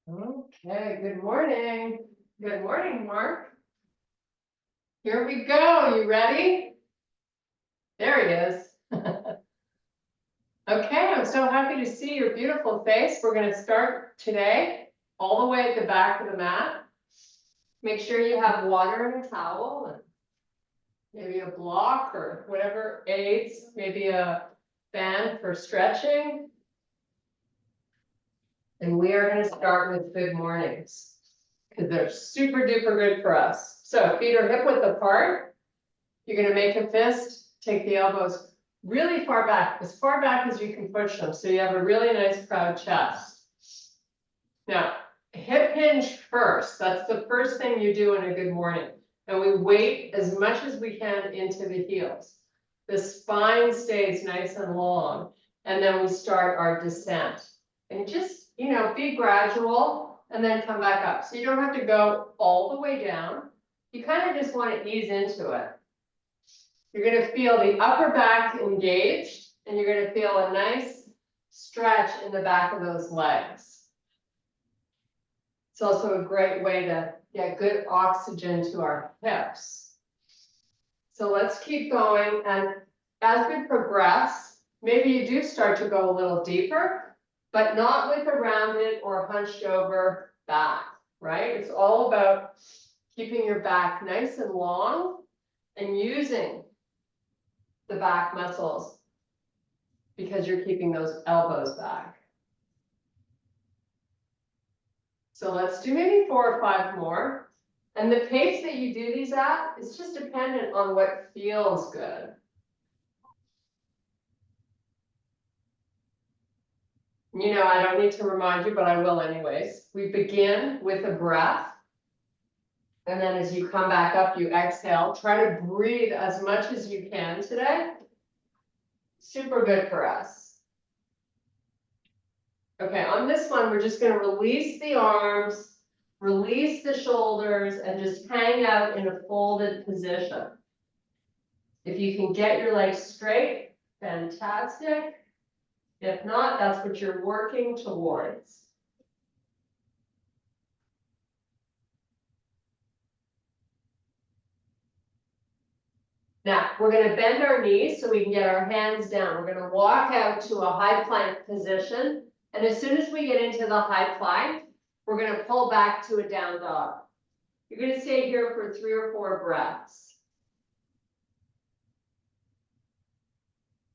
Okay, good morning. Good morning, Mark. Here we go. You ready? There he is. Okay, I'm so happy to see your beautiful face. We're going to start today all the way at the back of the mat. Make sure you have water and a towel and maybe a block or whatever aids, maybe a band for stretching. And we are going to start with good mornings because they're super duper good for us. So feet are hip width apart. You're going to make a fist, take the elbows really far back as you can push them. So you have a really nice proud chest. Now, hip hinge first. That's the first thing you do in a good morning. And we weight as much as we can into the heels. The spine stays nice and long. And then we start our descent. And just, be gradual and then come back up. So you don't have to go all the way down. You kind of just want to ease into it. You're going to feel the upper back engaged, and you're going to feel a nice stretch in the back of those legs. It's also a great way to get good oxygen to our hips. So let's keep going. And as we progress, maybe you do start to go a little deeper, but not with a rounded or hunched over back, right? It's all about keeping your back nice and long and using the back muscles because you're keeping those elbows back. So let's do maybe 4 or 5 more. And the pace that you do these at is just dependent on what feels good. I don't need to remind you, but I will anyways. We begin with a breath. And then as you come back up, you exhale. Try to breathe as much as you can today. Super good for us. Okay, on this one, we're just going to release the arms, release the shoulders, and just hang out in a folded position. If you can get your legs straight, fantastic. If not, that's what you're working towards. Now, we're going to bend our knees so we can get our hands down. We're going to walk out to a high plank position. And as soon as we get into the high plank, we're going to pull back to a down dog. You're going to stay here for 3 or 4 breaths.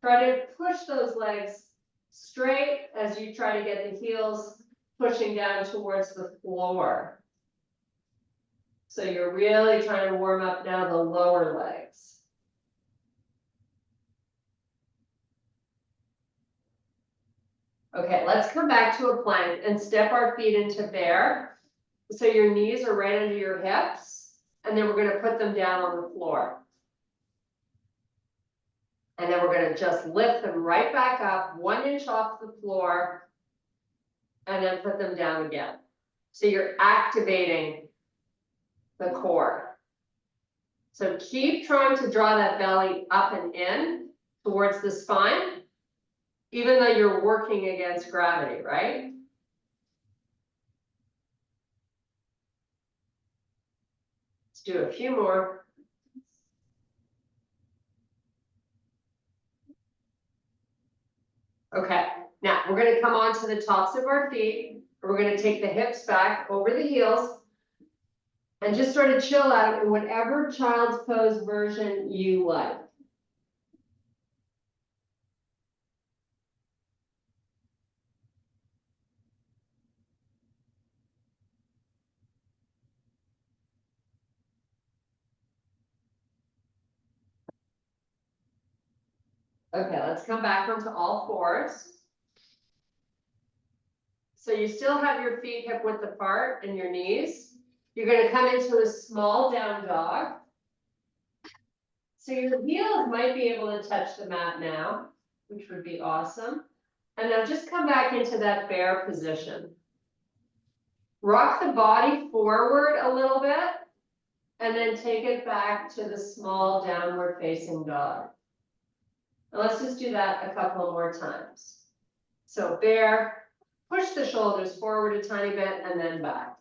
Try to push those legs straight as you try to get the heels pushing down towards the floor. So you're really trying to warm up now the lower legs. Okay, let's come back to a plank and step our feet into bear. So your knees are right under your hips, and then we're going to put them down on the floor. And then we're going to just lift them right back up, 1 inch off the floor, and then put them down again. So you're activating the core. So keep trying to draw that belly up and in towards the spine, even though you're working against gravity, right? Let's do a few more. Okay, now we're going to come onto the tops of our feet. We're going to take the hips back over the heels and just sort of chill out in whatever child's pose version you like. Okay, let's come back onto all fours. So you still have your feet hip width apart and your knees. You're going to come into a small down dog. So your heels might be able to touch the mat now, which would be awesome. And now just come back into that bear position. Rock the body forward a little bit, and then take it back to the small downward facing dog. Now let's just do that a couple more times. So bear, Push the shoulders forward a tiny bit and then back.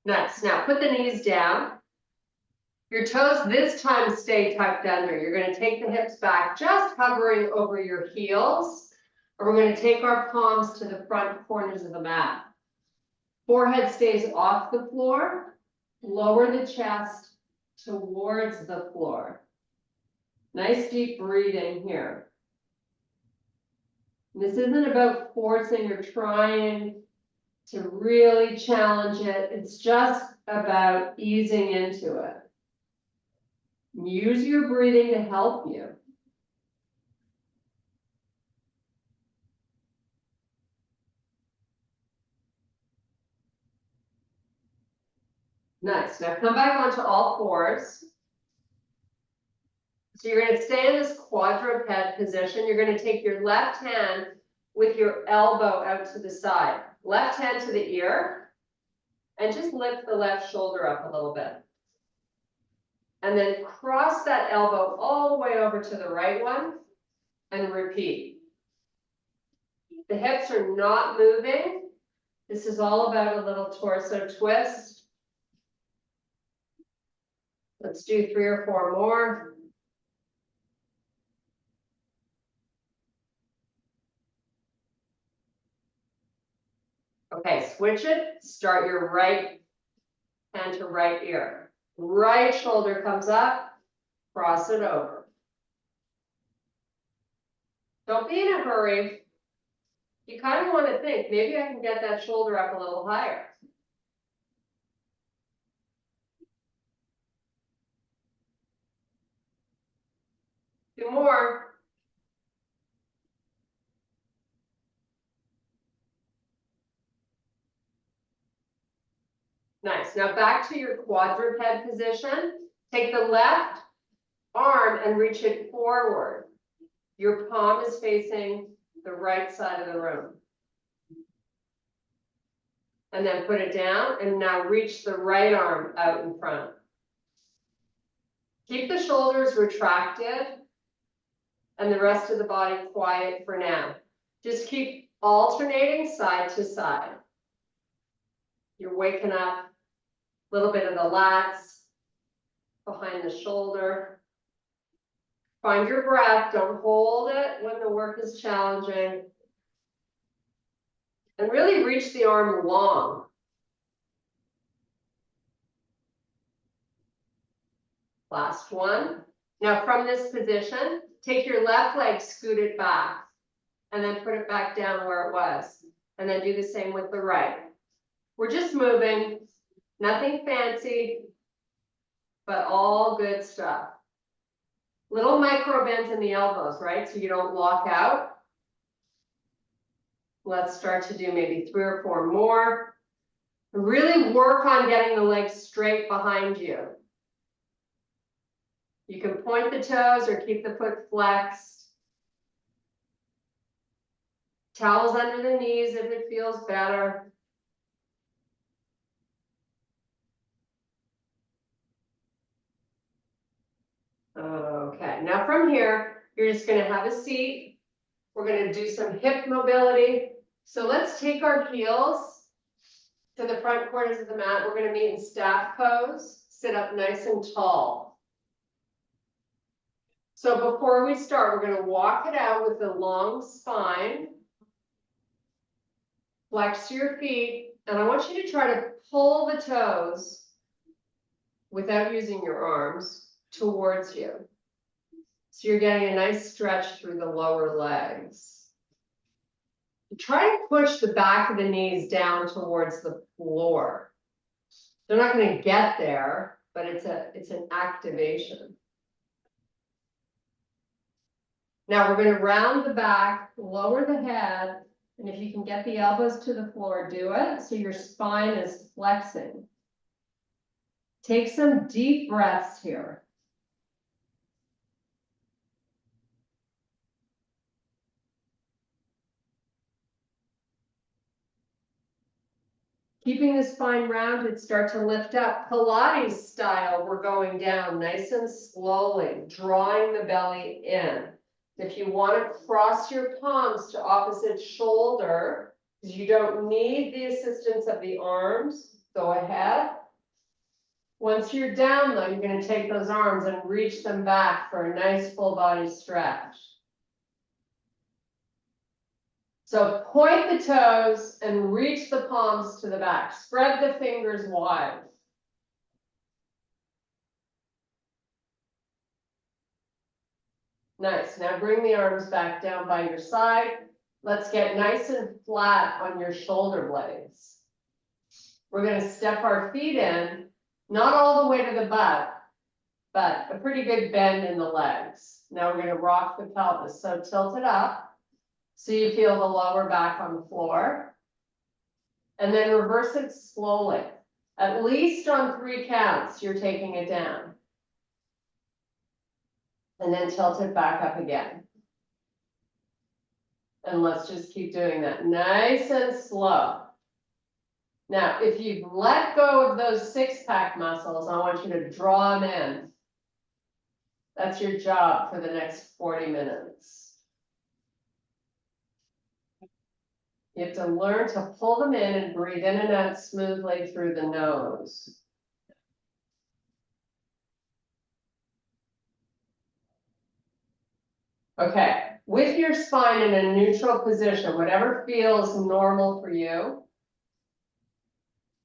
Nice. Now put the knees down. Your toes this time stay tucked under. You're going to take the hips back, just hovering over your heels. And we're going to take our palms to the front corners of the mat. Forehead stays off the floor. Lower the chest towards the floor. Nice deep breathing here. This isn't about forcing or trying to really challenge it. It's just about easing into it. Use your breathing to help you. Nice. Now come back onto all fours. So you're going to stay in this quadruped position. You're going to take your left hand with your elbow out to the side. Left hand to the ear. And just lift the left shoulder up a little bit. And then cross that elbow all the way over to the right one. And repeat. The hips are not moving. This is all about a little torso twist. Let's do 3 or 4 more. Okay, switch it. Start your right hand to right ear. Right shoulder comes up, cross it over. Don't be in a hurry. You kind of want to think, maybe I can get that shoulder up a little higher. Two more. Nice. Now back to your quadruped position. Take the left arm and reach it forward. Your palm is facing the right side of the room. And then put it down and now reach the right arm out in front. Keep the shoulders retracted and the rest of the body quiet for now. Just keep alternating side to side. You're waking up a little bit of the lats behind the shoulder. Find your breath. Don't hold it when the work is challenging. And really reach the arm long. Last one. Now from this position, take your left leg, scoot it back, and then put it back down where it was. And then do the same with the right. We're just moving, nothing fancy, but all good stuff. Little micro bends in the elbows, right? So you don't lock out. Let's start to do maybe 3 or 4 more. Really work on getting the legs straight behind you. You can point the toes or keep the foot flexed. Towels under the knees if it feels better. Okay, now from here, you're just going to have a seat. We're going to do some hip mobility. So let's take our heels to the front corners of the mat. We're going to meet in staff pose. Sit up nice and tall. So before we start, we're going to walk it out with a long spine. Flex your feet. And I want you to try to pull the toes without using your arms towards you. So you're getting a nice stretch through the lower legs. Try to push the back of the knees down towards the floor. They're not going to get there, but it's an activation. Now we're going to round the back, lower the head, and if you can get the elbows to the floor, do it. So your spine is flexing. Take some deep breaths here. Keeping the spine rounded, start to lift up. Pilates style, we're going down nice and slowly, drawing the belly in. If you want to cross your palms to opposite shoulder, because you don't need the assistance of the arms, go ahead. Once you're down though, you're going to take those arms and reach them back for a nice full body stretch. So point the toes and reach the palms to the back. Spread the fingers wide. Nice. Now bring the arms back down by your side. Let's get nice and flat on your shoulder blades. We're going to step our feet in, not all the way to the butt, but a pretty good bend in the legs. Now we're going to rock the pelvis. So tilt it up. So you feel the lower back on the floor. And then reverse it slowly. At least on 3 counts, you're taking it down. And then tilt it back up again. And let's just keep doing that nice and slow. Now, if you've let go of those 6-pack muscles, I want you to draw them in. That's your job for the next 40 minutes. You have to learn to pull them in and breathe in and out smoothly through the nose. Okay, with your spine in a neutral position, whatever feels normal for you,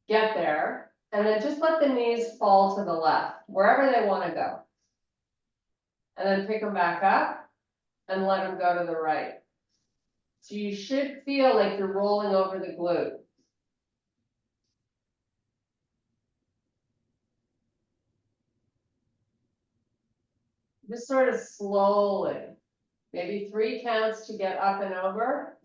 get there, and then just let the knees fall to the left, wherever they want to go. And then pick them back up and let them go to the right. So you should feel like you're rolling over the glute. Just sort of slowly, maybe 3 counts to get up and over.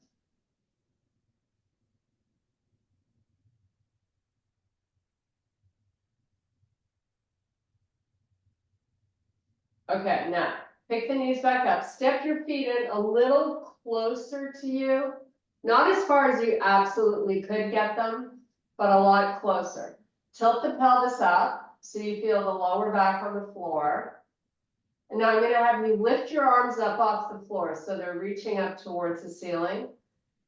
Okay, now pick the knees back up. Step your feet in a little closer to you. Not as far as you absolutely could get them, but a lot closer. Tilt the pelvis up so you feel the lower back on the floor. And now I'm going to have you lift your arms up off the floor so they're reaching up towards the ceiling.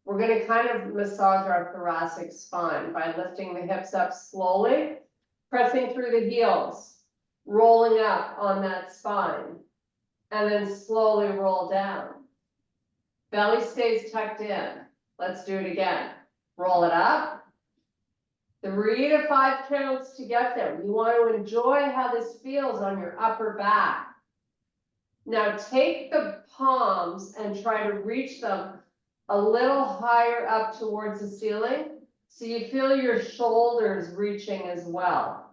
We're going to kind of massage our thoracic spine by lifting the hips up slowly, pressing through the heels, rolling up on that spine, and then slowly roll down. Belly stays tucked in. Let's do it again. Roll it up. 3 to 5 counts to get there. You want to enjoy how this feels on your upper back. Now take the palms and try to reach them a little higher up towards the ceiling so you feel your shoulders reaching as well.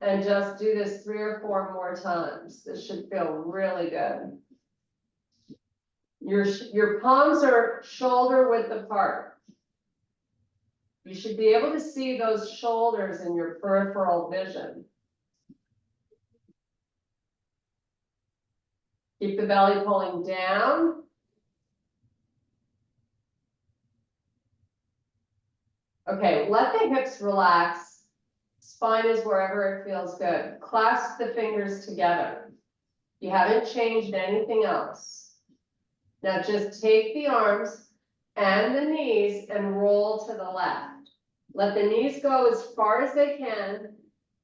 And just do this 3 or 4 more times. This should feel really good. Your palms are shoulder width apart. You should be able to see those shoulders in your peripheral vision. Keep the belly pulling down. Okay, let the hips relax. Spine is wherever it feels good. Clasp the fingers together. You haven't changed anything else. Now just take the arms and the knees and roll to the left. Let the knees go as far as they can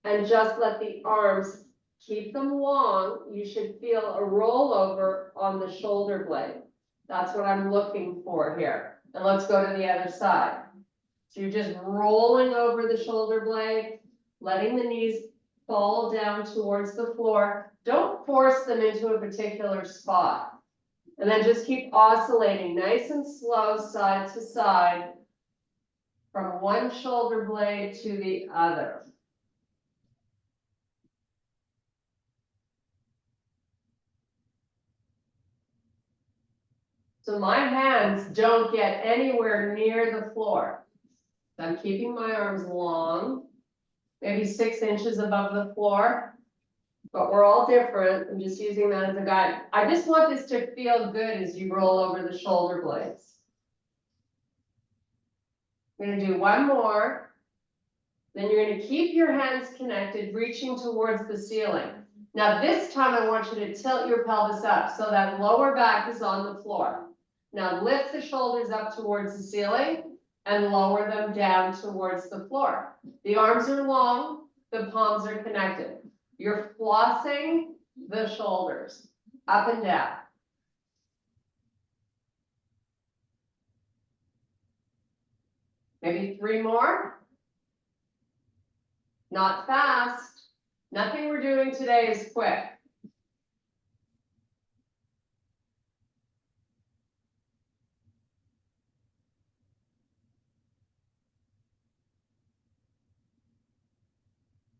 and just let the arms keep them long. You should feel a rollover on the shoulder blade. That's what I'm looking for here. And let's go to the other side. So you're just rolling over the shoulder blade, letting the knees fall down towards the floor. Don't force them into a particular spot. And then just keep oscillating nice and slow side to side from one shoulder blade to the other. So my hands don't get anywhere near the floor. I'm keeping my arms long, maybe 6 inches above the floor. But we're all different. I'm just using that as a guide. I just want this to feel good as you roll over the shoulder blades. I'm gonna do one more. Then you're gonna keep your hands connected, reaching towards the ceiling. Now this time I want you to tilt your pelvis up so that lower back is on the floor. Now lift the shoulders up towards the ceiling and lower them down towards the floor. The arms are long, the palms are connected. You're flossing the shoulders up and down. Maybe 3 more. Not fast. Nothing we're doing today is quick.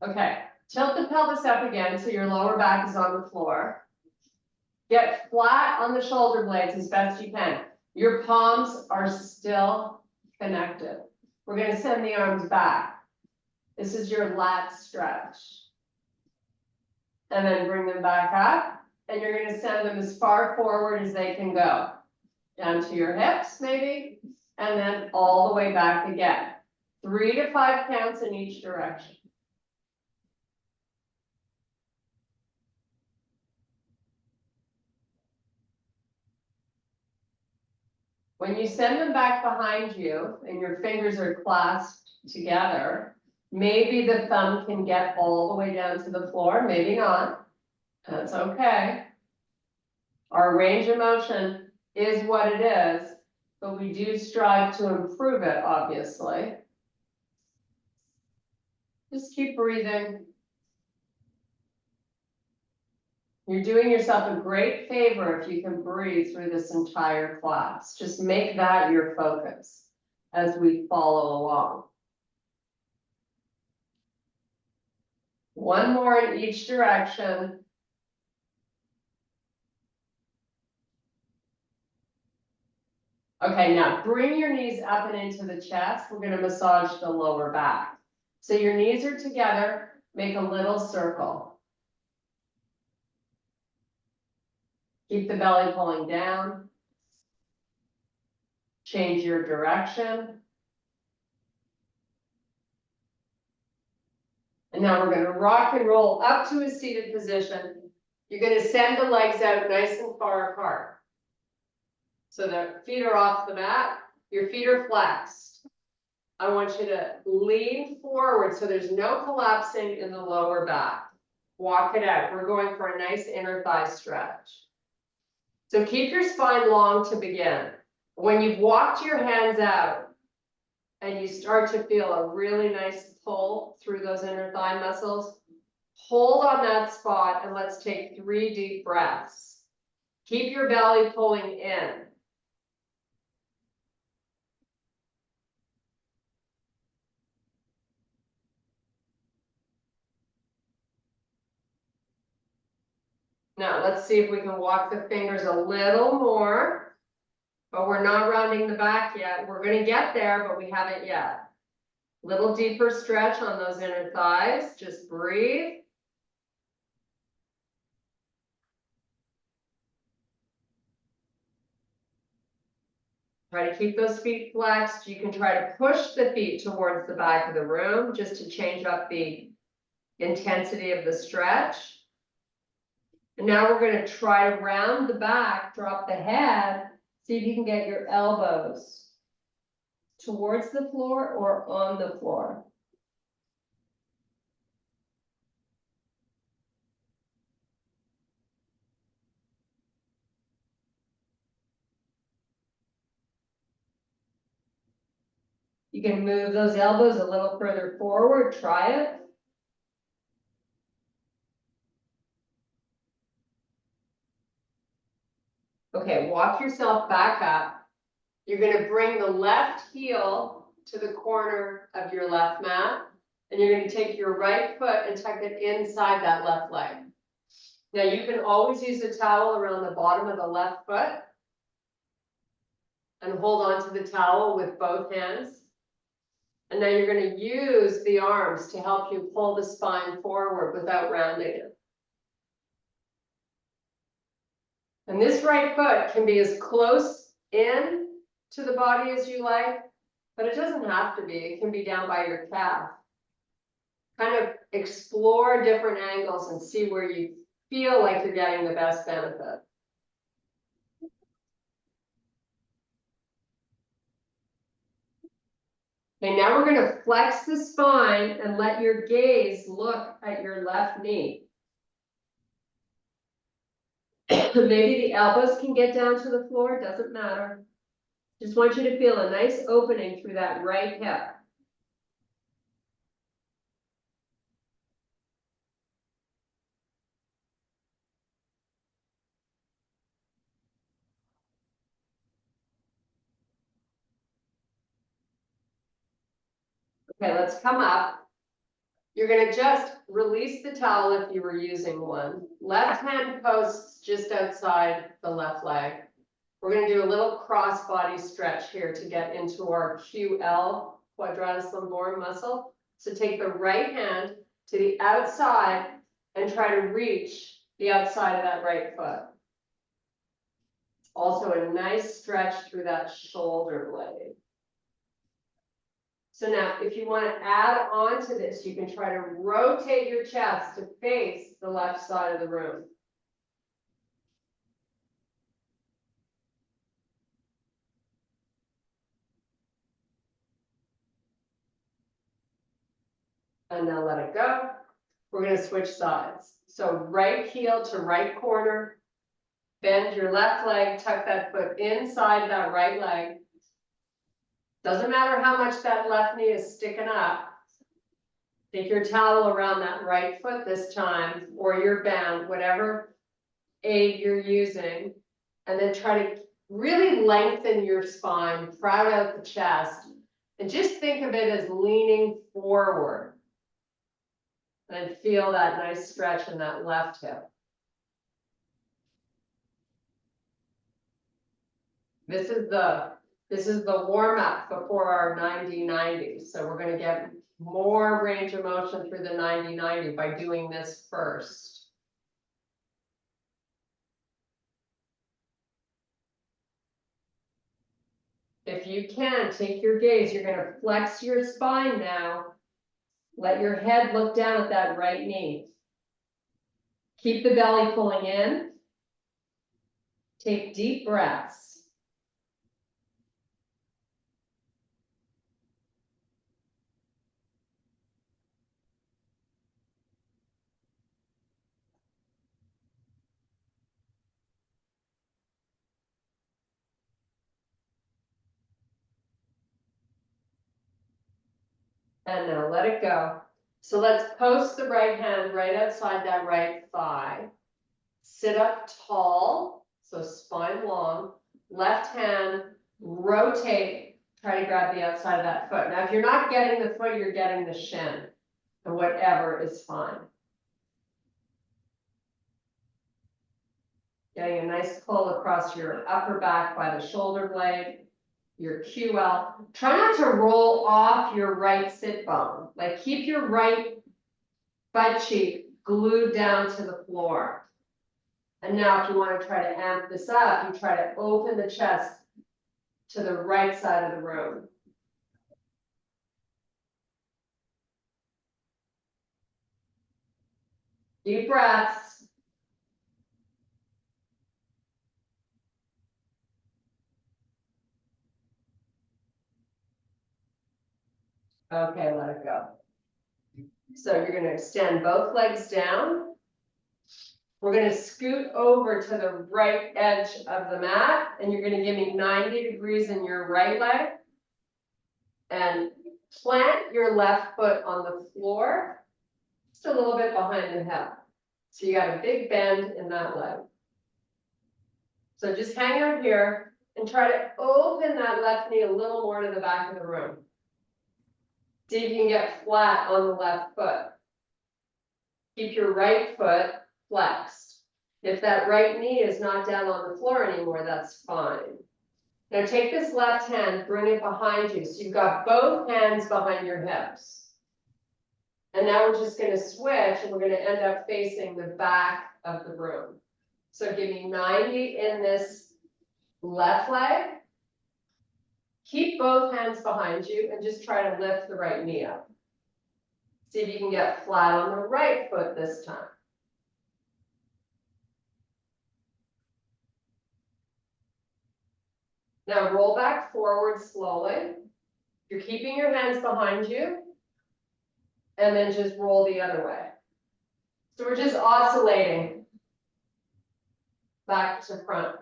Okay, tilt the pelvis up again so your lower back is on the floor. Get flat on the shoulder blades as best you can. Your palms are still connected. We're going to send the arms back. This is your lat stretch. And then bring them back up. And you're going to send them as far forward as they can go. Down to your hips, maybe. And then all the way back again. 3 to 5 counts in each direction. When you send them back behind you and your fingers are clasped together, maybe the thumb can get all the way down to the floor, maybe not. That's okay. Our range of motion is what it is, but we do strive to improve it, obviously. Just keep breathing. You're doing yourself a great favor if you can breathe through this entire class. Just make that your focus as we follow along. One more in each direction. Okay, now bring your knees up and into the chest. We're going to massage the lower back. So your knees are together, make a little circle. Keep the belly pulling down. Change your direction. And now we're going to rock and roll up to a seated position. You're going to send the legs out nice and far apart. So the feet are off the mat, your feet are flexed. I want you to lean forward so there's no collapsing in the lower back. Walk it out. We're going for a nice inner thigh stretch. So keep your spine long to begin. When you've walked your hands out and you start to feel a really nice pull through those inner thigh muscles, hold on that spot and let's take 3 deep breaths. Keep your belly pulling in. Now let's see if we can walk the fingers a little more, but we're not rounding the back yet. We're going to get there, but we haven't yet. Little deeper stretch on those inner thighs. Just breathe. Try to keep those feet flexed. You can try to push the feet towards the back of the room just to change up the intensity of the stretch. And now we're going to try to round the back, drop the head, see if you can get your elbows towards the floor or on the floor. You can move those elbows a little further forward, try it. Okay, walk yourself back up. You're going to bring the left heel to the corner of your left mat, and you're going to take your right foot and tuck it inside that left leg. Now you can always use a towel around the bottom of the left foot and hold on to the towel with both hands. And then you're going to use the arms to help you pull the spine forward without rounding it. And this right foot can be as close in to the body as you like, but it doesn't have to be. It can be down by your calf. Kind of explore different angles and see where you feel like you're getting the best benefit. Okay, now we're going to flex the spine and let your gaze look at your left knee. Maybe the elbows can get down to the floor, doesn't matter. Just want you to feel a nice opening through that right hip. Okay, let's come up. You're going to just release the towel if you were using one. Left hand posts just outside the left leg. We're going to do a little cross body stretch here to get into our QL, quadratus lumborum muscle. So take the right hand to the outside and try to reach the outside of that right foot. Also a nice stretch through that shoulder blade. So now, if you want to add on to this, you can try to rotate your chest to face the left side of the room. And now let it go. We're going to switch sides. So right heel to right corner. Bend your left leg, tuck that foot inside that right leg. Doesn't matter how much that left knee is sticking up. Take your towel around that right foot this time, or your band, whatever aid you're using, and then try to really lengthen your spine, crowd out the chest, and just think of it as leaning forward. And feel that nice stretch in that left hip. This is the warm-up before our 90-90. So we're going to get more range of motion through the 90-90 by doing this first. If you can, take your gaze. You're going to flex your spine now. Let your head look down at that right knee. Keep the belly pulling in. Take deep breaths. And now let it go. So let's post the right hand right outside that right thigh. Sit up tall, so spine long. Left hand, rotate, try to grab the outside of that foot. Now, if you're not getting the foot, you're getting the shin, and whatever is fine. Getting a nice pull across your upper back by the shoulder blade. Your QL. Try not to roll off your right sit bone. Like keep your right butt cheek glued down to the floor. And now if you want to try to amp this up, you try to open the chest to the right side of the room. Deep breaths. Okay, let it go. So you're going to extend both legs down. We're going to scoot over to the right edge of the mat, and you're going to give me 90 degrees in your right leg. And plant your left foot on the floor, just a little bit behind the hip. So you got a big bend in that leg. So just hang out here and try to open that left knee a little more to the back of the room. See if you can get flat on the left foot. Keep your right foot flexed. If that right knee is not down on the floor anymore, that's fine. Now take this left hand, bring it behind you. So you've got both hands behind your hips. And now we're just going to switch and we're going to end up facing the back of the room. So give me 90 in this left leg. Keep both hands behind you and just try to lift the right knee up. See if you can get flat on the right foot this time. Now roll back forward slowly. You're keeping your hands behind you, and then just roll the other way. So we're just oscillating back to front.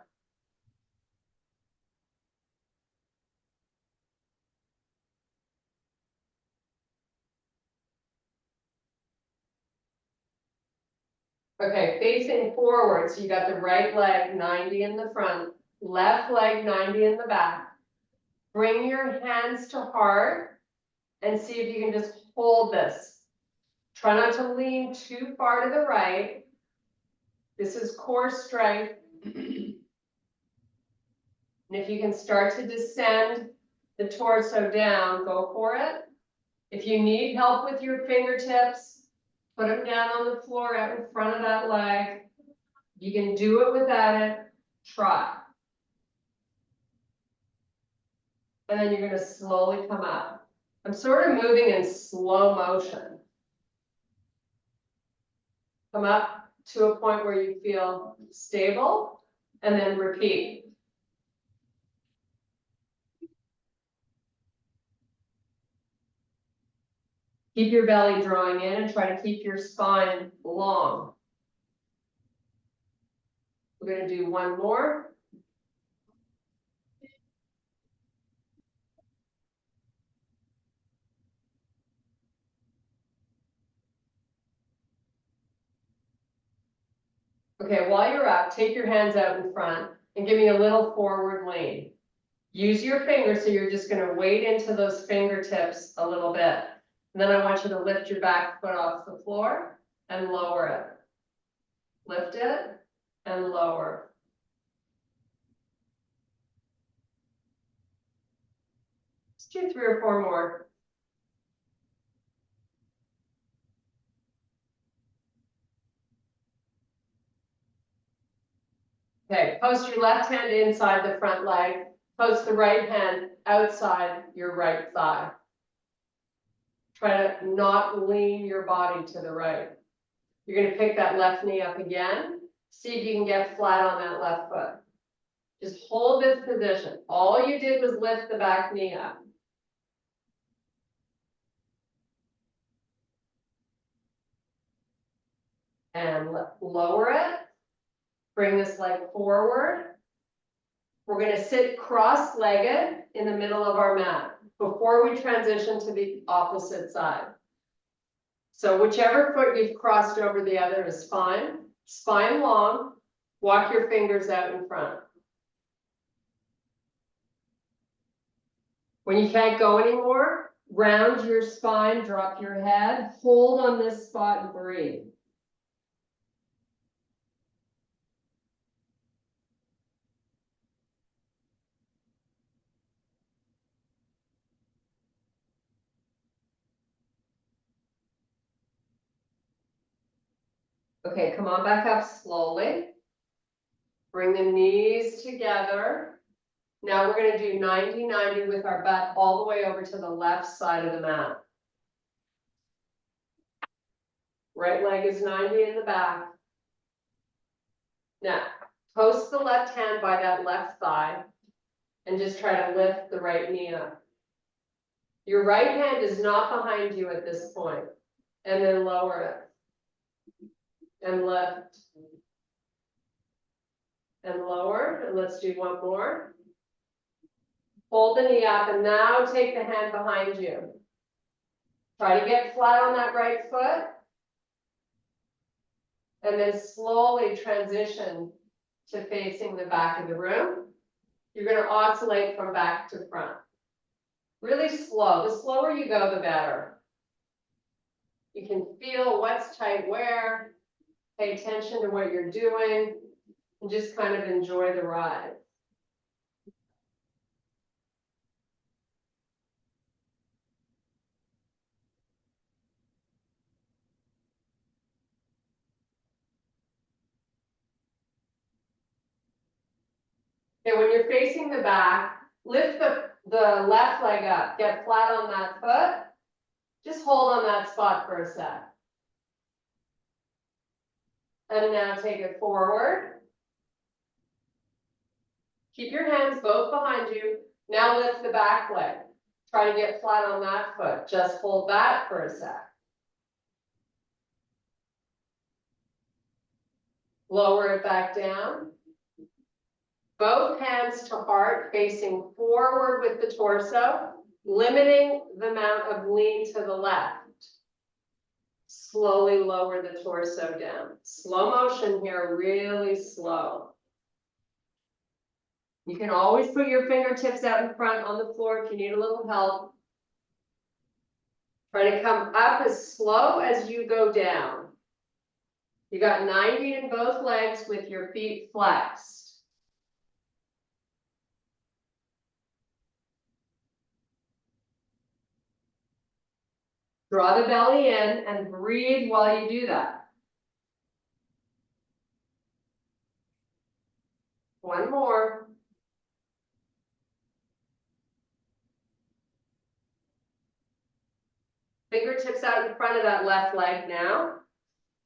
Okay, facing forward, so you got the right leg 90 in the front, left leg 90 in the back. Bring your hands to heart and see if you can just hold this. Try not to lean too far to the right. This is core strength. And if you can start to descend the torso down, go for it. If you need help with your fingertips, put them down on the floor out in front of that leg. You can do it without it, try. And then you're going to slowly come up. I'm sort of moving in slow motion. Come up to a point where you feel stable, and then repeat. Keep your belly drawing in and try to keep your spine long. We're going to do one more. Okay, while you're up, take your hands out in front and give me a little forward lean. Use your fingers, so you're just going to weight into those fingertips a little bit. And then I want you to lift your back foot off the floor and lower it. Lift it and lower. Let's do 3 or 4 more. Okay, post your left hand inside the front leg. Post the right hand outside your right thigh. Try to not lean your body to the right. You're going to pick that left knee up again. See if you can get flat on that left foot. Just hold this position. All you did was lift the back knee up. And lower it. Bring this leg forward. We're going to sit cross-legged in the middle of our mat before we transition to the opposite side. So whichever foot you've crossed over the other is fine. Spine long. Walk your fingers out in front. When you can't go anymore, round your spine, drop your head, hold on this spot and breathe. Okay, come on back up slowly. Bring the knees together. Now we're going to do 90-90 with our butt all the way over to the left side of the mat. Right leg is 90 in the back. Now, post the left hand by that left thigh and just try to lift the right knee up. Your right hand is not behind you at this point. And then lower it. And lift. And lower. And let's do one more. Hold the knee up and now take the hand behind you. Try to get flat on that right foot. And then slowly transition to facing the back of the room. You're going to oscillate from back to front. Really slow. The slower you go, the better. You can feel what's tight where. Pay attention to what you're doing. And just kind of enjoy the ride. Okay, when you're facing the back, lift the the left leg up, get flat on that foot. Just hold on that spot for a sec. And now take it forward. Keep your hands both behind you. Now lift the back leg. Try to get flat on that foot. Just hold that for a sec. Lower it back down. Both hands to heart, facing forward with the torso, limiting the amount of lean to the left. Slowly lower the torso down. Slow motion here, really slow. You can always put your fingertips out in front on the floor if you need a little help. Try to come up as slow as you go down. You got 90 in both legs with your feet flexed. Draw the belly in and breathe while you do that. One more. Fingertips out in front of that left leg now.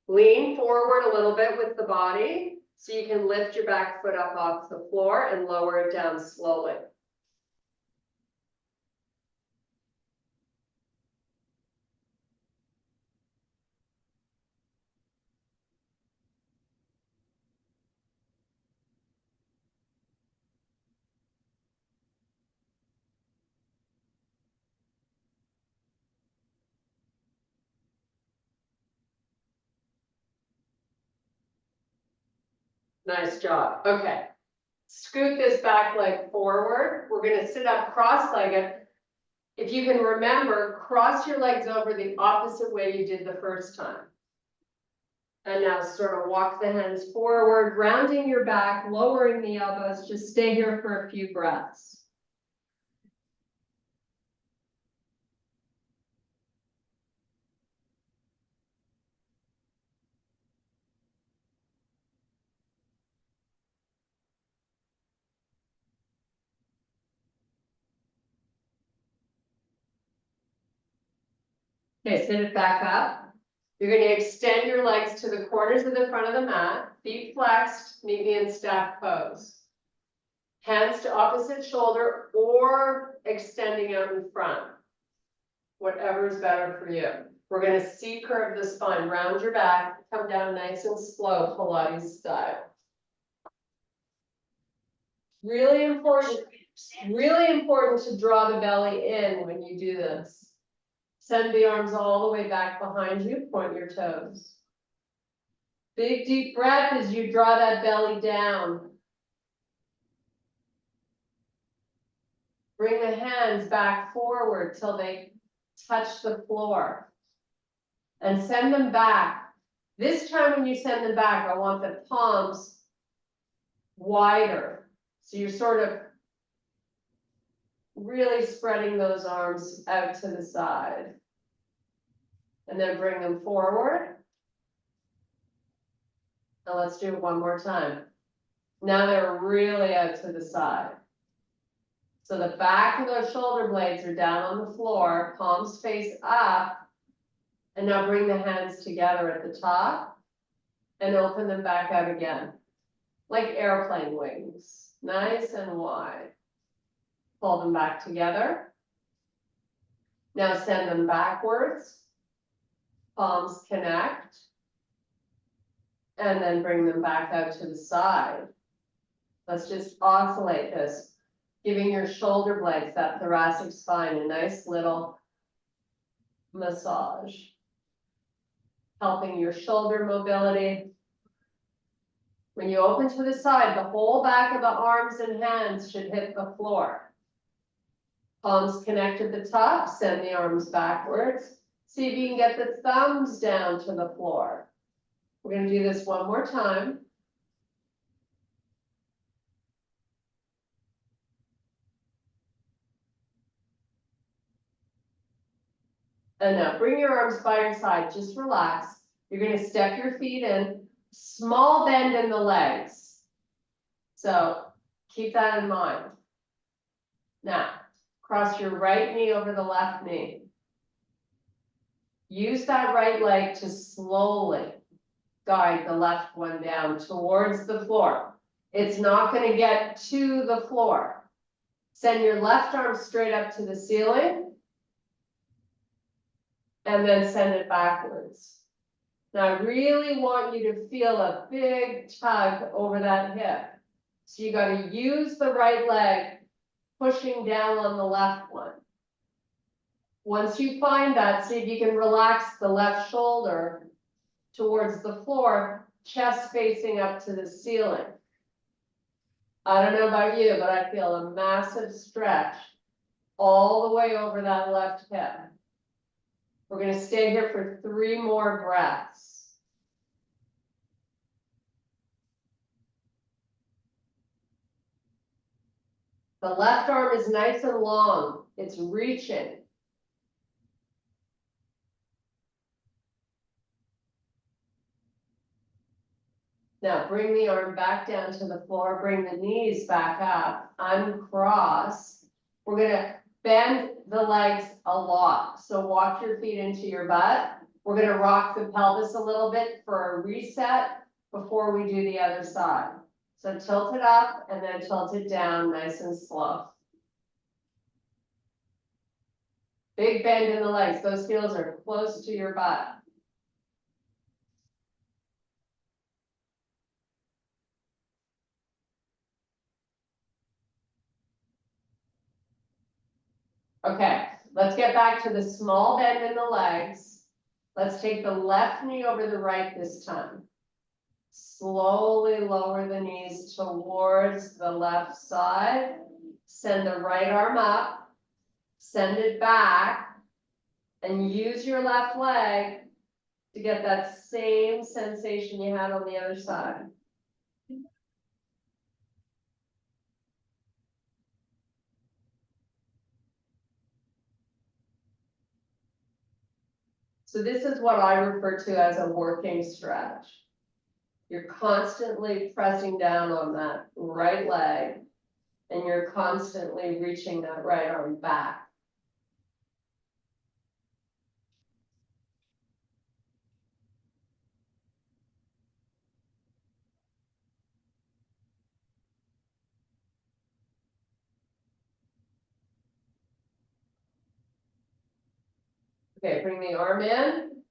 Lean forward a little bit with the body so you can lift your back foot up off the floor and lower it down slowly. Nice job. Okay. Scoot this back leg forward. We're going to sit up cross-legged. If you can remember, cross your legs over the opposite way you did the first time. And now sort of walk the hands forward, rounding your back, lowering the elbows. Just stay here for a few breaths. Okay, sit it back up. You're going to extend your legs to the corners of the front of the mat, feet flexed, meet me in staff pose. Hands to opposite shoulder or extending out in front. Whatever is better for you. We're going to C-curve the spine, round your back, come down nice and slow, Pilates style. Really important to draw the belly in when you do this. Send the arms all the way back behind you, point your toes. Big deep breath as you draw that belly down. Bring the hands back forward till they touch the floor. And send them back. This time when you send them back, I want the palms wider. So you're sort of really spreading those arms out to the side. And then bring them forward. And let's do it one more time. Now they're really out to the side. So the back of those shoulder blades are down on the floor, palms face up. And now bring the hands together at the top and open them back out again. Like airplane wings, nice and wide. Pull them back together. Now send them backwards. Palms connect. And then bring them back out to the side. Let's just oscillate this, giving your shoulder blades, that thoracic spine, a nice little massage. Helping your shoulder mobility. When you open to the side, the whole back of the arms and hands should hit the floor. Palms connect at the top, send the arms backwards. See if you can get the thumbs down to the floor. We're going to do this one more time. And now bring your arms by your side, just relax. You're going to step your feet in, small bend in the legs. So keep that in mind. Now, Cross your right knee over the left knee. Use that right leg to slowly guide the left one down towards the floor. It's not going to get to the floor. Send your left arm straight up to the ceiling and then send it backwards. Now I really want you to feel a big tug over that hip. So you got to use the right leg pushing down on the left one. Once you find that, see if you can relax the left shoulder towards the floor, chest facing up to the ceiling. I don't know about you, but I feel a massive stretch all the way over that left hip. We're going to stay here for 3 more breaths. The left arm is nice and long. It's reaching. Now bring the arm back down to the floor, bring the knees back up, uncross. We're gonna bend the legs a lot. So walk your feet into your butt. We're gonna rock the pelvis a little bit for a reset before we do the other side. So tilt it up and then tilt it down nice and slow. Big bend in the legs. Those heels are close to your butt. Okay, let's get back to the small bend in the legs. Let's take the left knee over the right this time. Slowly lower the knees towards the left side. Send the right arm up. Send it back. And use your left leg to get that same sensation you had on the other side. So this is what I refer to as a working stretch. You're constantly pressing down on that right leg, and you're constantly reaching that right arm back. Okay, bring the arm in,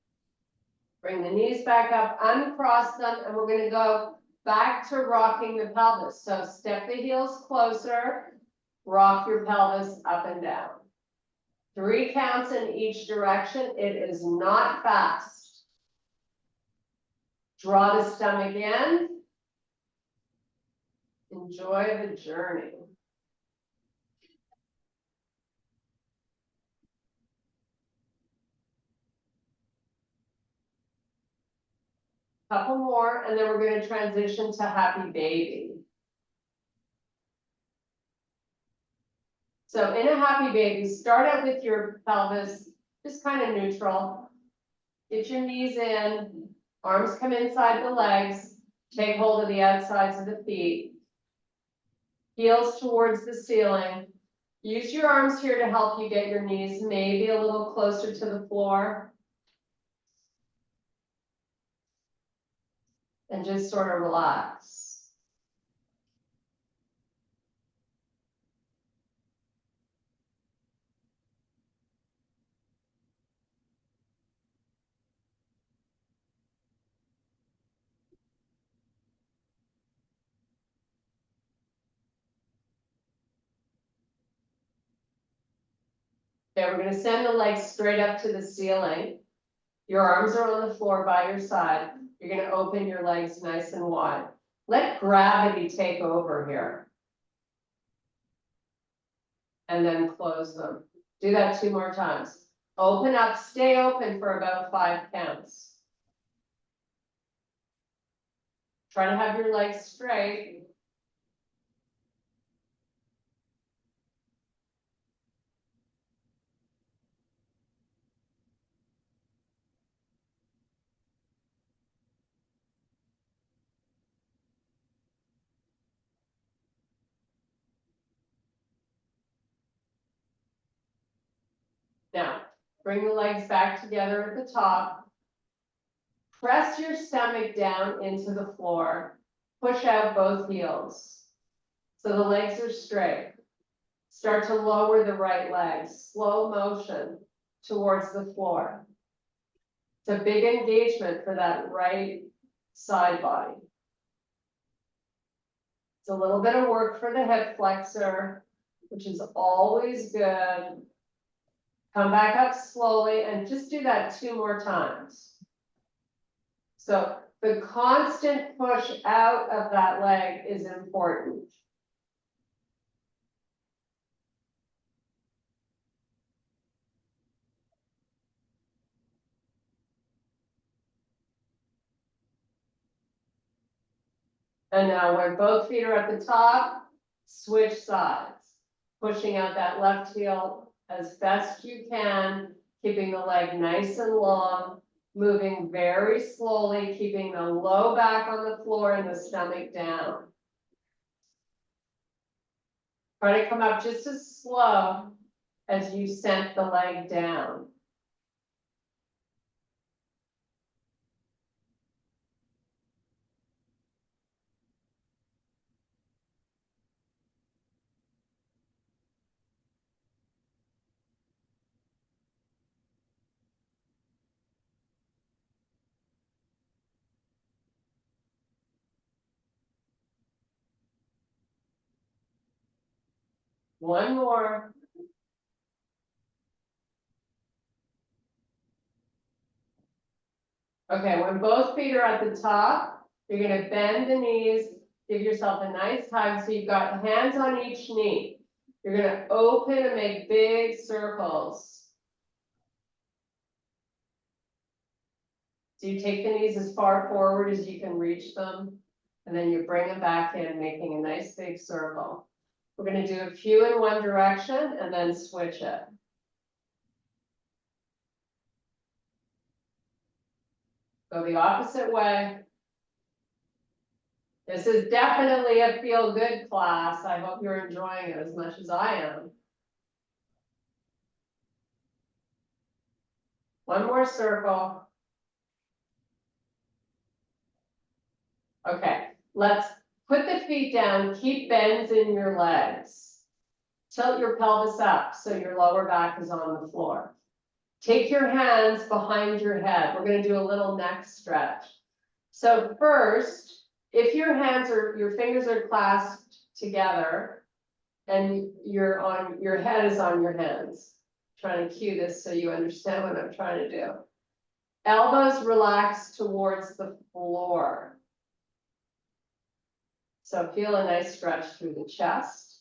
bring the knees back up, uncross them, and we're going to go back to rocking the pelvis. So step the heels closer, rock your pelvis up and down. 3 counts in each direction. It is not fast. Draw the stomach in. Enjoy the journey. Couple more, and then we're going to transition to happy baby. So in a happy baby, start out with your pelvis just kind of neutral. Get your knees in, arms come inside the legs, take hold of the outsides of the feet. Heels towards the ceiling. Use your arms here to help you get your knees maybe a little closer to the floor. And just sort of relax. Okay, we're going to send the legs straight up to the ceiling. Your arms are on the floor by your side. You're going to open your legs nice and wide. Let gravity take over here. And then close them. Do that 2 more times. Open up, stay open for about 5 counts. Try to have your legs straight. Now, bring the legs back together at the top. Press your stomach down into the floor. Push out both heels. So the legs are straight. Start to lower the right leg, slow motion towards the floor. It's a big engagement for that right side body. It's a little bit of work for the hip flexor, which is always good. Come back up slowly and just do that 2 more times. So the constant push out of that leg is important. And now when both feet are at the top, switch sides, pushing out that left heel as best you can, keeping the leg nice and long, moving very slowly, keeping the low back on the floor and the stomach down. Try to come up just as slow as you sent the leg down. One more. Okay, when both feet are at the top, you're gonna bend the knees, give yourself a nice hug. So you've got hands on each knee. You're gonna open and make big circles. So you take the knees as far forward as you can reach them, and then you bring them back in, making a nice big circle. We're gonna do a few in one direction and then switch it. Go the opposite way. This is definitely a feel-good class. I hope you're enjoying it as much as I am. One more circle. Okay, let's put the feet down, keep bends in your legs. Tilt your pelvis up so your lower back is on the floor. Take your hands behind your head. We're going to do a little neck stretch. So first, if your fingers are clasped together and your head is on your hands, I'm trying to cue this so you understand what I'm trying to do. Elbows relax towards the floor. So feel a nice stretch through the chest.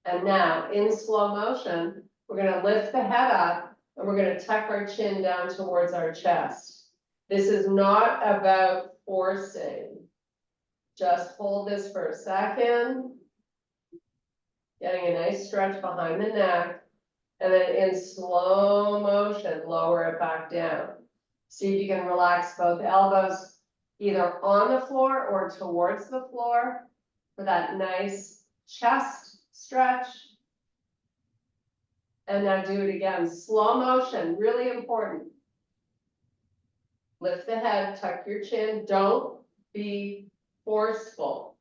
And now in slow motion, we're going to lift the head up and we're going to tuck our chin down towards our chest. This is not about forcing. Just hold this for a second. Getting a nice stretch behind the neck. And then in slow motion, lower it back down. See if you can relax both elbows either on the floor or towards the floor for that nice chest stretch. And now do it again, slow motion, really important. Lift the head, tuck your chin, don't be forceful.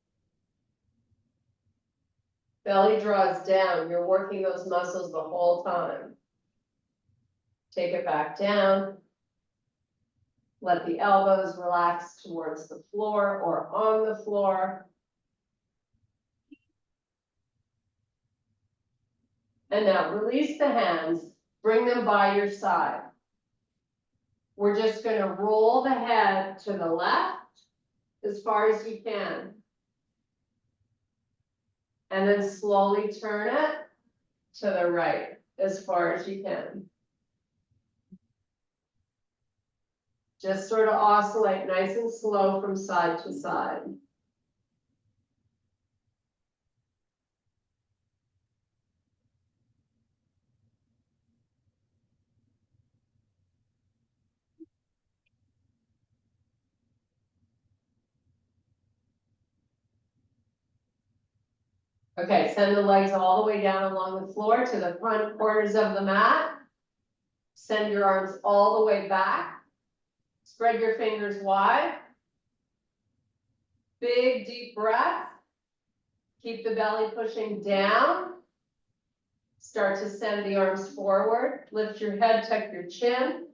Belly draws down, you're working those muscles the whole time. Take it back down. Let the elbows relax towards the floor or on the floor. And now release the hands, bring them by your side. We're just going to roll the head to the left as far as you can. And then slowly turn it to the right as far as you can. Just sort of oscillate nice and slow from side to side. Okay, send the legs all the way down along the floor to the front corners of the mat. Send your arms all the way back. Spread your fingers wide. Big deep breath. Keep the belly pushing down. Start to send the arms forward. Lift your head, tuck your chin.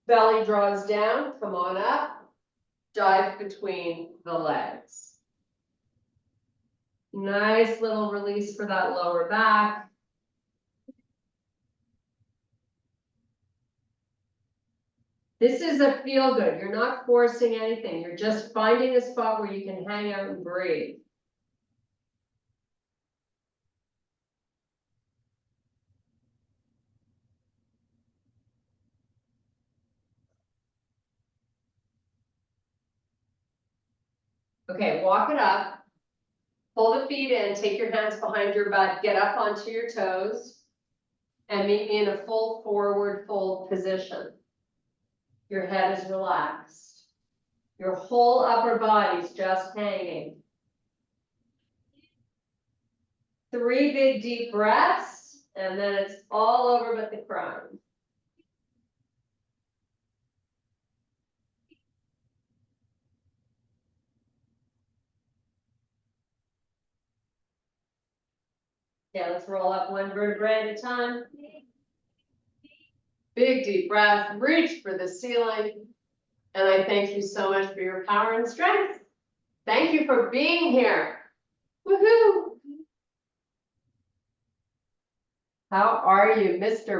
Belly draws down, come on up. Dive between the legs. Nice little release for that lower back. This is a feel good. You're not forcing anything. You're just finding a spot where you can hang out and breathe. Okay, walk it up. Pull the feet in, take your hands behind your butt, get up onto your toes, and meet me in a full forward fold position. Your head is relaxed. Your whole upper body's just hanging. 3 big deep breaths, and then it's all over but the crown. Yeah, let's roll up 1 vertebrae at a time. Big deep breath, reach for the ceiling. And I thank you so much for your power and strength. Thank you for being here. Woohoo! How are you, Mr.